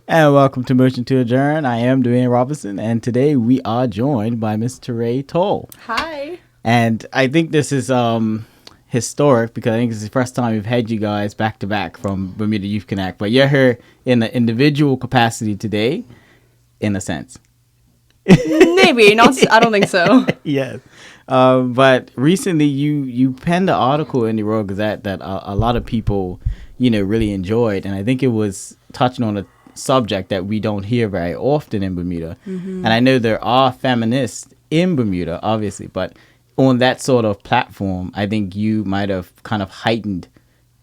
And welcome to Motion to Adjourn. I am Dwayne Robinson, and today we are joined by Mr. Ray Toll. Hi. And I think this is historic because I think this is the first time we've had you guys back to back from Bermuda Youth Connect. But you're here in an individual capacity today, in a sense. Maybe not. I don't think so. Yes. But recently you penned an article in the Royal Gazette that a lot of people, really enjoyed. And I think it was touching on a subject that we don't hear very often in Bermuda. And I know there are feminists in Bermuda, obviously, but on that sort of platform, I think you might have kind of heightened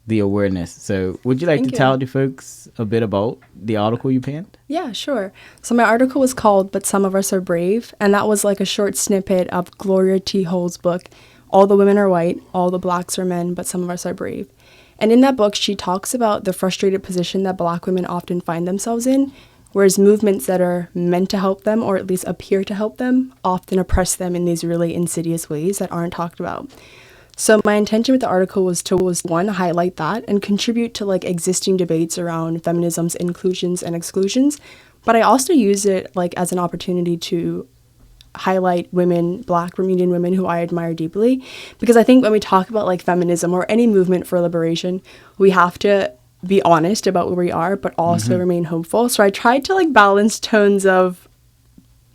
the awareness. So would you like to tell the folks a bit about the article you penned? Yeah, sure. So my article was called But Some of Us Are Brave, and that was like a short snippet of Gloria T. Hull's book, All the Women Are White, All the Blacks Are Men, But Some of Us Are Brave. And in that book, she talks about the frustrated position that Black women often find themselves in, whereas movements that are meant to help them, or at least appear to help them, often oppress them in these really insidious ways that aren't talked about. So my intention with the article was one, highlight that and contribute to like existing debates around feminism's inclusions and exclusions. But I also use it like as an opportunity to highlight women, Black Bermudian women who I admire deeply. Because I think when we talk about like feminism or any movement for liberation, we have to be honest about where we are, but also remain hopeful. So I tried to like balance tones of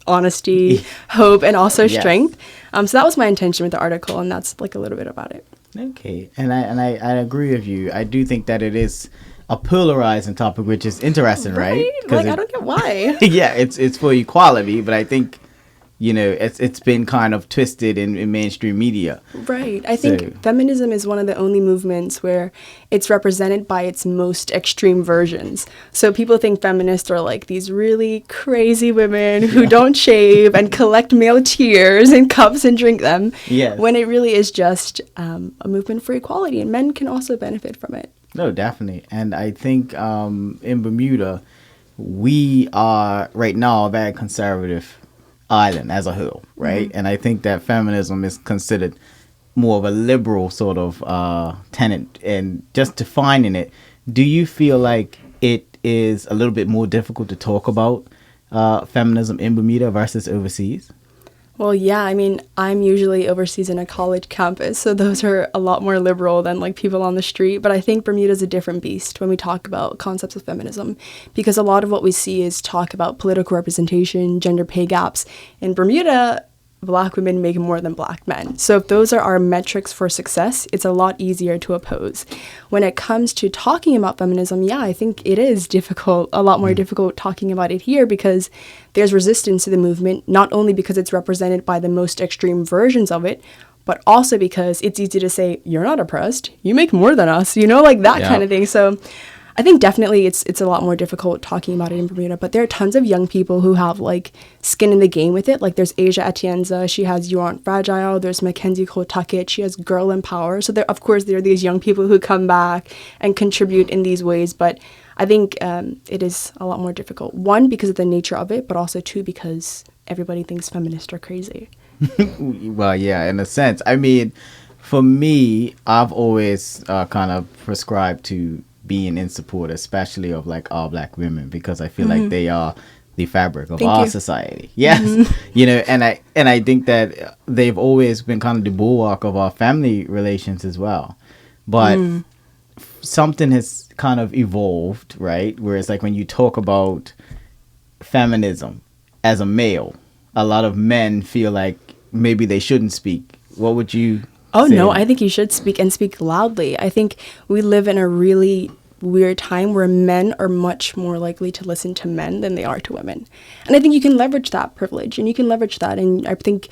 honesty, hope, and also strength. So that was my intention with the article, and that's like a little bit about it. Okay, and I agree with you. I do think that it is a polarizing topic, which is interesting, right? Like I don't get why. Yeah, it's for equality, but I think it's been kind of twisted in mainstream media. Right. I think feminism is one of the only movements where it's represented by its most extreme versions. So people think feminists are like these really crazy women who don't shave and collect male tears in cups and drink them. Yes. When it really is just a movement for equality, and men can also benefit from it. No, definitely. And I think in Bermuda, we are right now a very conservative island as a whole, right? And I think that feminism is considered more of a liberal sort of tenet. And just defining it, do you feel like it is a little bit more difficult to talk about feminism in Bermuda versus overseas? Well, yeah, I mean, I'm usually overseas in a college campus, so those are a lot more liberal than like people on the street. But I think Bermuda's a different beast when we talk about concepts of feminism, because a lot of what we see is talk about political representation, gender pay gaps. In Bermuda, Black women make more than Black men. So if those are our metrics for success, it's a lot easier to oppose. When it comes to talking about feminism, yeah, I think it is difficult, a lot more difficult talking about it here because there's resistance to the movement, not only because it's represented by the most extreme versions of it, but also because it's easy to say, you're not oppressed, you make more than us, like that kind of thing. So I think definitely it's a lot more difficult talking about it in Bermuda, but there are tons of young people who have like skin in the game with it. Like there's Asia Atienza, she has You Aren't Fragile. There's Mackenzie Cole-Tuckett, she has Girl in Power. So there are these young people who come back and contribute in these ways, but I think it is a lot more difficult. One, because of the nature of it, but also two, because everybody thinks feminists are crazy. Well, yeah, in a sense. I mean, for me, I've always kind of prescribed to being in support, especially of like all Black women, because I feel like they are the fabric of our society. Yes, and I think that they've always been kind of the bulwark of our family relations as well. But something has kind of evolved, right? Whereas like when you talk about feminism as a male, a lot of men feel like maybe they shouldn't speak. What would you Oh, no, I think you should speak and speak loudly. I think we live in a really weird time where men are much more likely to listen to men than they are to women. And I think you can leverage that privilege and you can leverage that. And I think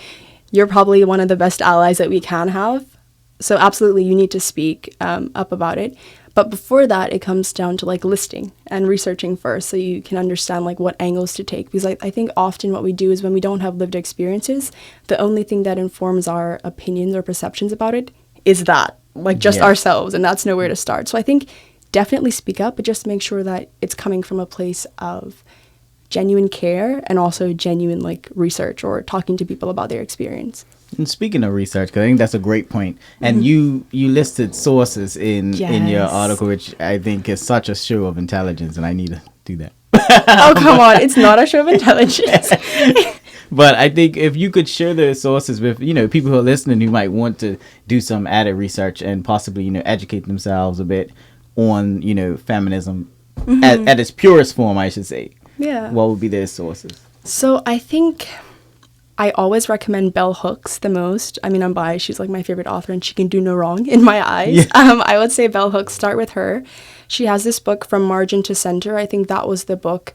you're probably one of the best allies that we can have. So absolutely, you need to speak up about it. But before that, it comes down to like listening and researching first so you can understand like what angles to take. Because I think often what we do is when we don't have lived experiences, the only thing that informs our opinions or perceptions about it is that, like just ourselves, and that's nowhere to start. So I think definitely speak up, but just make sure that it's coming from a place of genuine care and also genuine like research or talking to people about their experience. And speaking of research, 'cause I think that's a great point. And you listed sources in your article, which I think is such a show of intelligence, and I need to do that. Oh, come on. It's not a show of intelligence. But I think if you could share the sources with, people who are listening who might want to do some added research and possibly, educate themselves a bit on, feminism at its purest form, I should say. Yeah. What would be their sources? So I think I always recommend Bell Hooks the most. I mean, I'm biased. She's like my favorite author and she can do no wrong in my eyes. Yeah. I would say Bell Hooks, start with her. She has this book, From Margin to Center. I think that was the book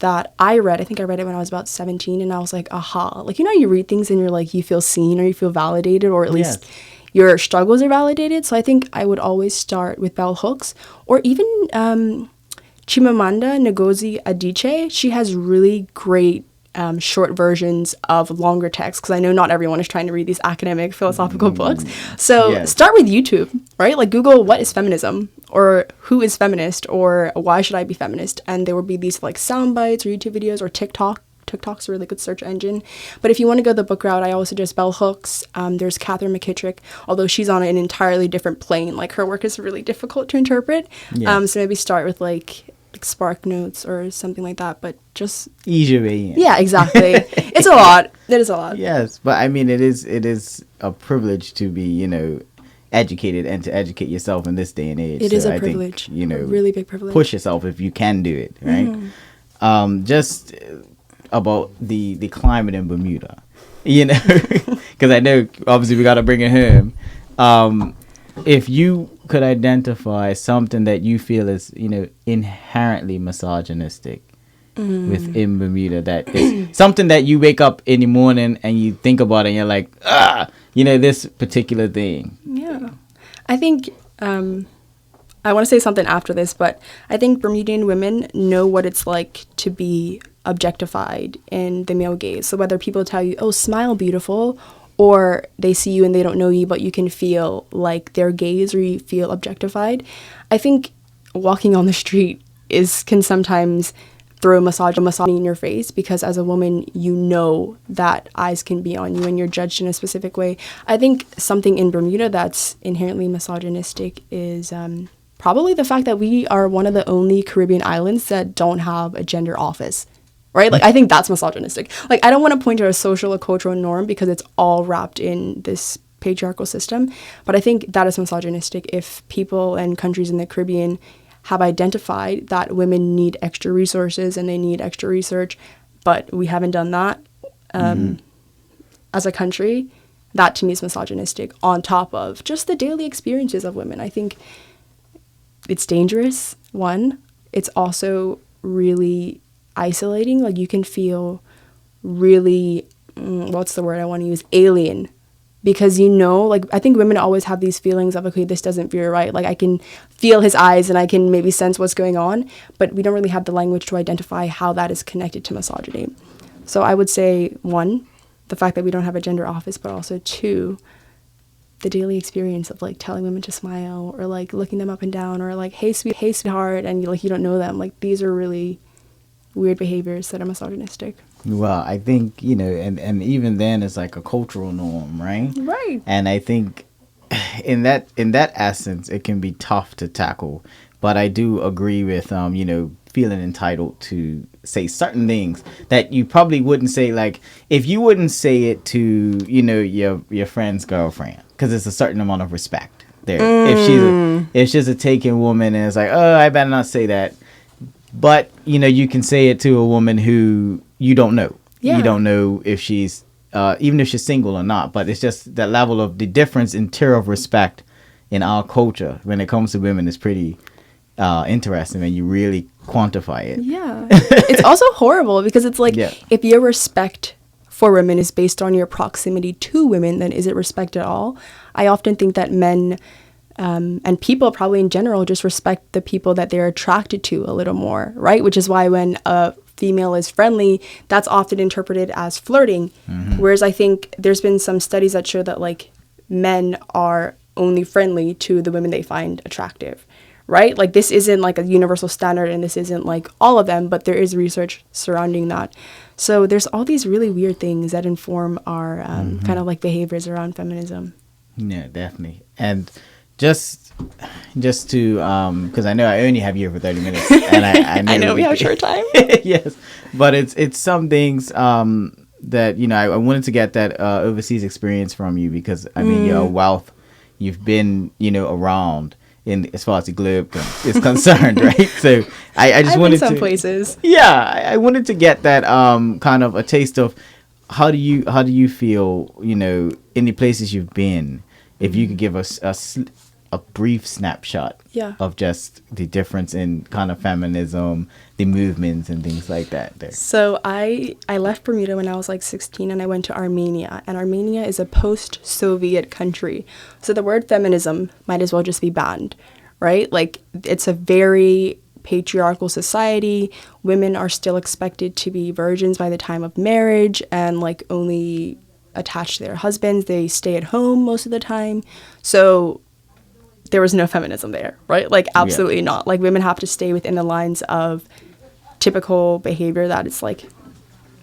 that I read. I think I read it when I was about 17 and I was like, aha. Like, you read things and you're like, you feel seen or you feel validated, or at least your struggles are validated. So I think I would always start with Bell Hooks, or even Chimamanda Ngozi Adichie. She has really great short versions of longer texts, because I know not everyone is trying to read these academic philosophical books. So start with YouTube, right? Like Google what is feminism, or who is feminist, or why should I be feminist? And there will be these like sound bites or YouTube videos or TikTok. TikTok's a really good search engine. But if you want to go the book route, I always suggest Bell Hooks. There's Catherine McKittrick, although she's on an entirely different plane. Like her work is really difficult to interpret. So maybe start with like Spark Notes or something like that, but just ease your way in. Yeah, exactly. It's a lot. It is a lot. Yes, but I mean, it is a privilege to be, educated and to educate yourself in this day and age. It is a privilege. Think, a really big privilege. Push yourself if you can do it, right? Just about the climate in Bermuda, because I know obviously we got to bring it home. If you could identify something that you feel is, inherently misogynistic within Bermuda, that is something that you wake up in the morning and you think about it and you're like, this particular thing. Yeah. I think, I want to say something after this, but I think Bermudian women know what it's like to be objectified in the male gaze. So whether people tell you, oh, smile beautiful, or they see you and they don't know you, but you can feel like their gaze, or you feel objectified. I think walking on the street can sometimes throw misogyny in your face, because as a woman, that eyes can be on you and you're judged in a specific way. I think something in Bermuda that's inherently misogynistic is probably the fact that we are one of the only Caribbean islands that don't have a gender office. Right? Like, I think that's misogynistic. Like, I don't want to point to a social or cultural norm because it's all wrapped in this patriarchal system. But I think that is misogynistic if people and countries in the Caribbean have identified that women need extra resources and they need extra research, but we haven't done that as a country. That to me is misogynistic, on top of just the daily experiences of women. I think it's dangerous, one. It's also really isolating. Like, you can feel really what's the word I want to use, alien, because like, I think women always have these feelings of, okay, this doesn't feel right, like I can feel his eyes and I can maybe sense what's going on, but we don't really have the language to identify how that is connected to misogyny. So I would say, one, the fact that we don't have a gender office, but also two, the daily experience of like telling women to smile, or like looking them up and down, or like, hey sweetheart, and you don't know them. Like, these are really weird behaviors that are misogynistic. Well, I think, and even then it's like a cultural norm, right? Right. And I think in that essence, it can be tough to tackle. But I do agree with, feeling entitled to say certain things that you probably wouldn't say, like, if you wouldn't say it to, your friend's girlfriend, because it's a certain amount of respect there. If she's a taken woman and it's like, oh, I better not say that. But, you can say it to a woman who you don't know. Yeah. You don't know if she's, even if she's single or not. But it's just that level of the difference in tier of respect in our culture when it comes to women is pretty interesting when you really quantify it. Yeah. It's also horrible because it's like, if your respect for women is based on your proximity to women, then is it respect at all? I often think that men and people probably in general just respect the people that they're attracted to a little more, right? Which is why when a female is friendly, that's often interpreted as flirting. Whereas I think there's been some studies that show that like men are only friendly to the women they find attractive, right? Like, this isn't like a universal standard and this isn't like all of them, but there is research surrounding that. So there's all these really weird things that inform our kind of like behaviors around feminism. Yeah, definitely. And just just to because I know I only have you here for 30 minutes, and I know, we have short time. Yes, but it's some things that I wanted to get that overseas experience from you, because I mean you're a wealth. You've been around in as far as the globe is concerned, right? So I just I've wanted been some to places. Yeah, I wanted to get that kind of a taste of how do you feel in the places you've been. If you could give us a brief snapshot of just the difference in kind of feminism, the movements and things like that there. So I left Bermuda when I was like 16, and I went to Armenia, and Armenia is a post-Soviet country. So the word feminism might as well just be banned, right? Like, it's a very patriarchal society. Women are still expected to be virgins by the time of marriage and like only attached to their husbands. They stay at home most of the time. So there was no feminism there, right? Like, absolutely not. Like, women have to stay within the lines of typical behavior that is like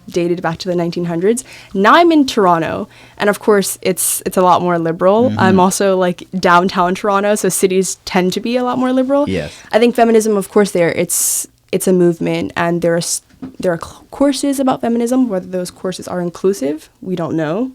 dated back to the 1900s. Now I'm in Toronto, and of course it's a lot more liberal. I'm also like downtown Toronto, so cities tend to be a lot more liberal. Yes. I think feminism, of course, it's a movement, and there are courses about feminism. Whether those courses are inclusive, we don't know.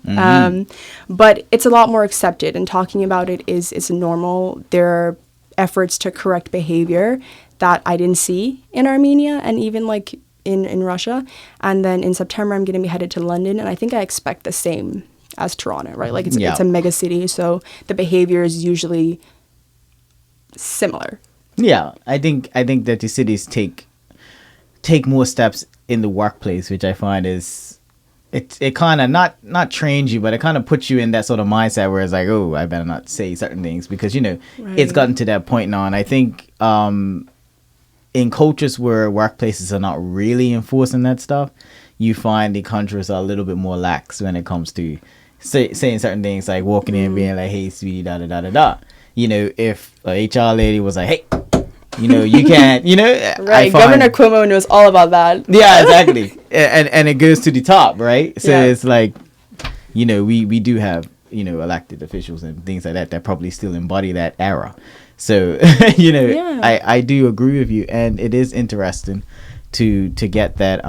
But it's a lot more accepted, and talking about it is normal. There are efforts to correct behavior that I didn't see in Armenia, and even like in Russia. And then in September, I'm going to be headed to London, and I think I expect the same as Toronto, right? Like, it's a mega city, so the behavior is usually similar. Yeah, I think that the cities take more steps in the workplace, which I find is it kind of not trains you, but it kind of puts you in that sort of mindset where it's like, oh, I better not say certain things, because it's gotten to that point now. And I think in cultures where workplaces are not really enforcing that stuff, you find the countries are a little bit more lax when it comes to saying certain things, like walking in and being like, hey, sweetie, da da da da da. If a HR lady was like, hey, you can't, right. Governor Cuomo knows all about that. Yeah, exactly. and it goes to the top, right? So it's like, we do have, elected officials and things like that probably still embody that era. So, I do agree with you. And it is interesting to get that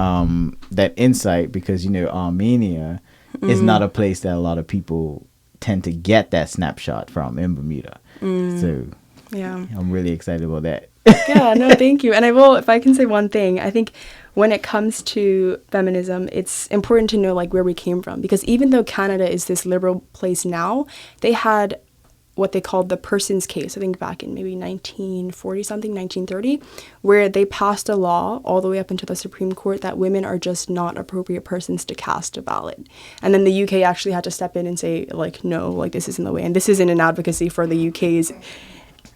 that insight, because, Armenia is not a place that a lot of people tend to get that snapshot from in Bermuda. So, I'm really excited about that. Yeah, no, thank you. And I will, if I can say one thing, I think when it comes to feminism, it's important to know like where we came from, because even though Canada is this liberal place now, they had what they called the Persons Case, I think back in maybe 1940 something, 1930, where they passed a law all the way up into the Supreme Court that women are just not appropriate persons to cast a ballot. And then the UK actually had to step in and say, like, no, like, this isn't the way. And this isn't an advocacy for the UK's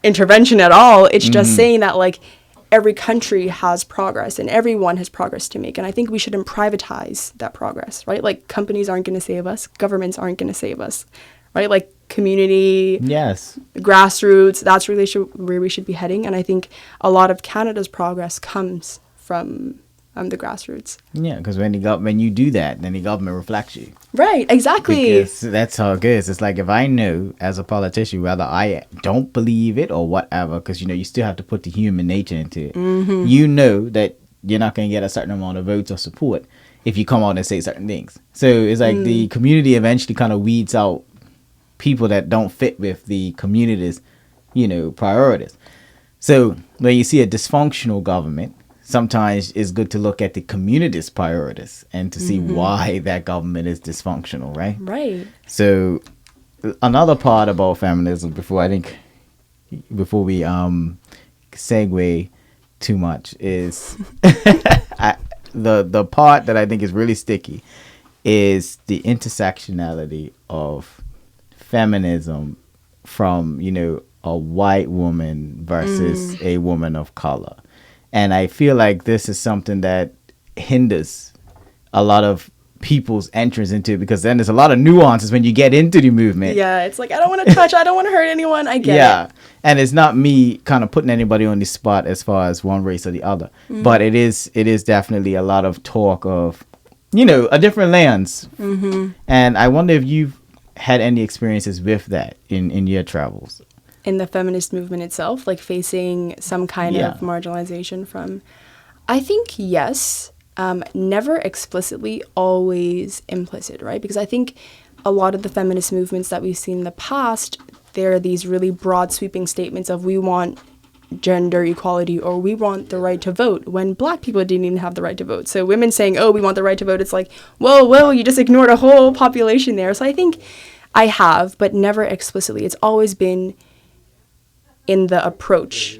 intervention at all. It's just saying that, like, every country has progress and everyone has progress to make. And I think we shouldn't privatize that progress, right? Like, companies aren't going to save us. Governments aren't going to save us, right? Like, community, grassroots, that's really where we should be heading. And I think a lot of Canada's progress comes from the grassroots. Yeah, because when you do that, then the government reflects you. Right, exactly. Because that's how it goes. It's like, if I know as a politician, whether I don't believe it or whatever, because, you still have to put the human nature into it. You know that you're not going to get a certain amount of votes or support if you come out and say certain things. So it's like the community eventually kind of weeds out people that don't fit with the community's, priorities. So when you see a dysfunctional government, sometimes it's good to look at the community's priorities and to see why that government is dysfunctional, right? Right. So another part about feminism, before we segue too much, is the part that I think is really sticky is the intersectionality of feminism from, a white woman versus a woman of color. And I feel like this is something that hinders a lot of people's entrance into it, because then there's a lot of nuances when you get into the movement. Yeah, it's like, I don't want to touch, I don't want to hurt anyone, I get it. And it's not me kind of putting anybody on the spot as far as one race or the other. But it is definitely a lot of talk of, a different lens. And I wonder if you've had any experiences with that in your travels. in the feminist movement itself, like facing some kind Yeah. of marginalization from? I think yes, never explicitly, always implicit, right? Because I think a lot of the feminist movements that we've seen in the past, there are these really broad sweeping statements of we want gender equality or we want the right to vote when black people didn't even have the right to vote. So women saying, oh, we want the right to vote, it's like, whoa, you just ignored a whole population there. So I think I have, but never explicitly. It's always been in the approach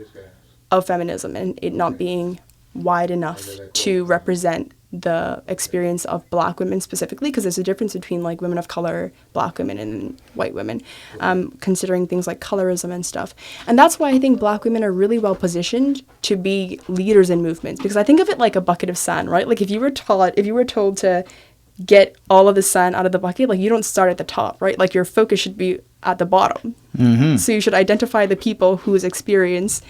of feminism and it not being wide enough to represent the experience of black women specifically, because there's a difference between like women of color, black women, and white women, considering things like colorism and stuff. And that's why I think black women are really well positioned to be leaders in movements, because I think of it like a bucket of sand, right? Like if you were told to get all of the sand out of the bucket, like you don't start at the top, right? Like your focus should be at the bottom. Mm-hmm. So you should identify the people whose experience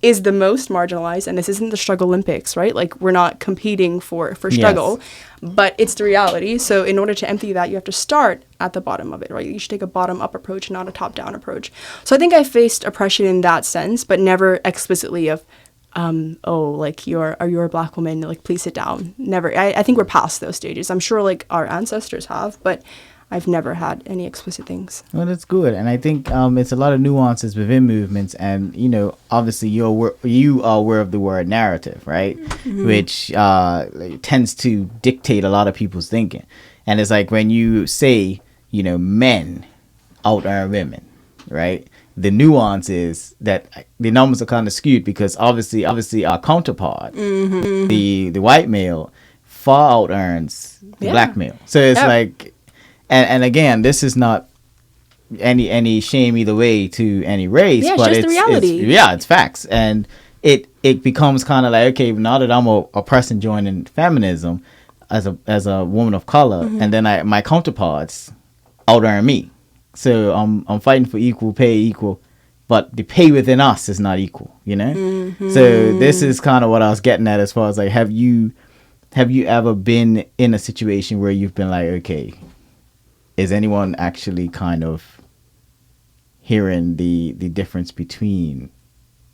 is the most marginalized, and this isn't the struggle Olympics, right? Like we're not competing for struggle, yes, but it's the reality. So in order to empty that, you have to start at the bottom of it, right? You should take a bottom up approach, not a top down approach. So I think I faced oppression in that sense, but never explicitly of, oh, like are you a black woman? Like please sit down. Never. I think we're past those stages. I'm sure like our ancestors have, but I've never had any explicit things. Well, that's good, and I think it's a lot of nuances within movements, and obviously you are aware of the word narrative, right? Mm-hmm. Which tends to dictate a lot of people's thinking, and it's like when you say men out earn women, right? The nuance is that the numbers are kind of skewed because obviously our counterpart, mm-hmm, the white male, far out earns the black male, so it's like. And again, this is not any shame either way to any race, but it's just the reality. It's facts, and it becomes kind of like, okay, now that I'm a person joining feminism as a woman of color, mm-hmm, and then my counterparts out earn me, so I'm fighting for equal pay, but the pay within us is not equal, Mm-hmm. So this is kind of what I was getting at as far as like, have you ever been in a situation where you've been like, okay, is anyone actually kind of hearing the difference between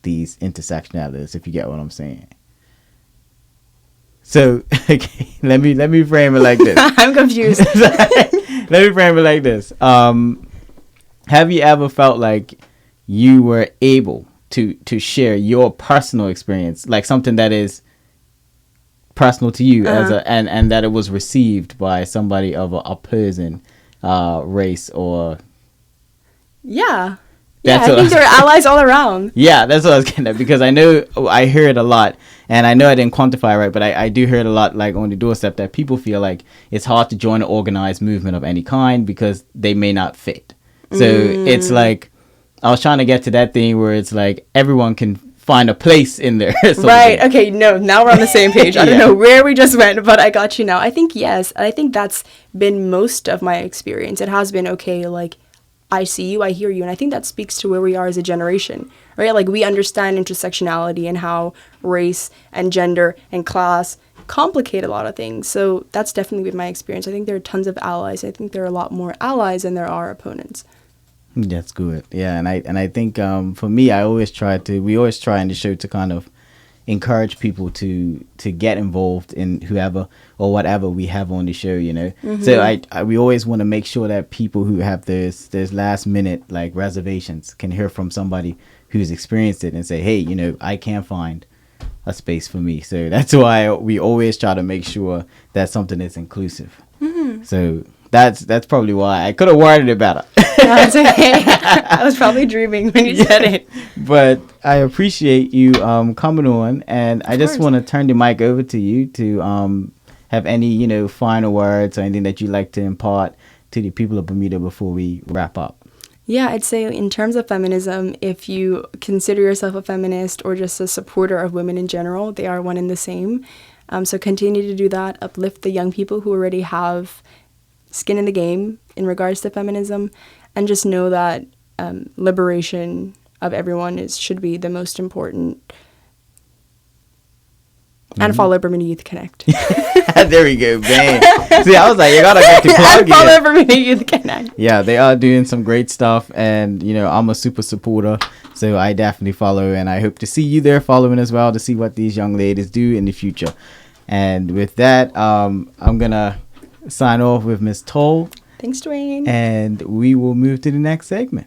these intersectionalities, if you get what I'm saying? So, okay, let me frame it like this. I'm confused. Let me frame it like this. Have you ever felt like you were able to share your personal experience, like something that is personal to you, and that it was received by somebody of a person, race, or I think there are allies all around. Yeah, that's what I was getting at, because I know I hear it a lot, and I know I didn't quantify it right, but I do hear it a lot, like on the doorstep, that people feel like it's hard to join an organized movement of any kind because they may not fit. So it's like, I was trying to get to that thing where it's like everyone can find a place in there. Right. Okay. No, now we're on the same page. I don't know where we just went, but I got you now. I think yes. I think that's been most of my experience. It has been, okay, like, I see you, I hear you. And I think that speaks to where we are as a generation, right? Like, we understand intersectionality and how race and gender and class complicate a lot of things. So that's definitely been my experience. I think there are tons of allies. I think there are a lot more allies than there are opponents. That's good. Yeah, and I think for me, we always try in the show to kind of encourage people to get involved in whoever or whatever we have on the show, Mm-hmm. So we always want to make sure that people who have this last minute like reservations can hear from somebody who's experienced it and say, hey, I can't find a space for me. So that's why we always try to make sure that something is inclusive. Mm-hmm. So that's probably why I could have worded it better. That's okay. I was probably dreaming when you said it. But I appreciate you coming on, and I just want to turn the mic over to you to have any final words or anything that you'd like to impart to the people of Bermuda before we wrap up. Yeah, I'd say in terms of feminism, if you consider yourself a feminist or just a supporter of women in general, they are one and the same. So continue to do that. Uplift the young people who already have skin in the game in regards to feminism, and just know that liberation of everyone should be the most important And follow Bermuda Youth Connect. There we go, man. See, I was like, you gotta get to plug And follow Bermuda Youth Connect. Yeah, they are doing some great stuff, and I'm a super supporter, so I definitely follow, and I hope to see you there following as well to see what these young ladies do in the future. And with that, I'm gonna sign off with Miss Toll. Thanks, Dwayne. And we will move to the next segment.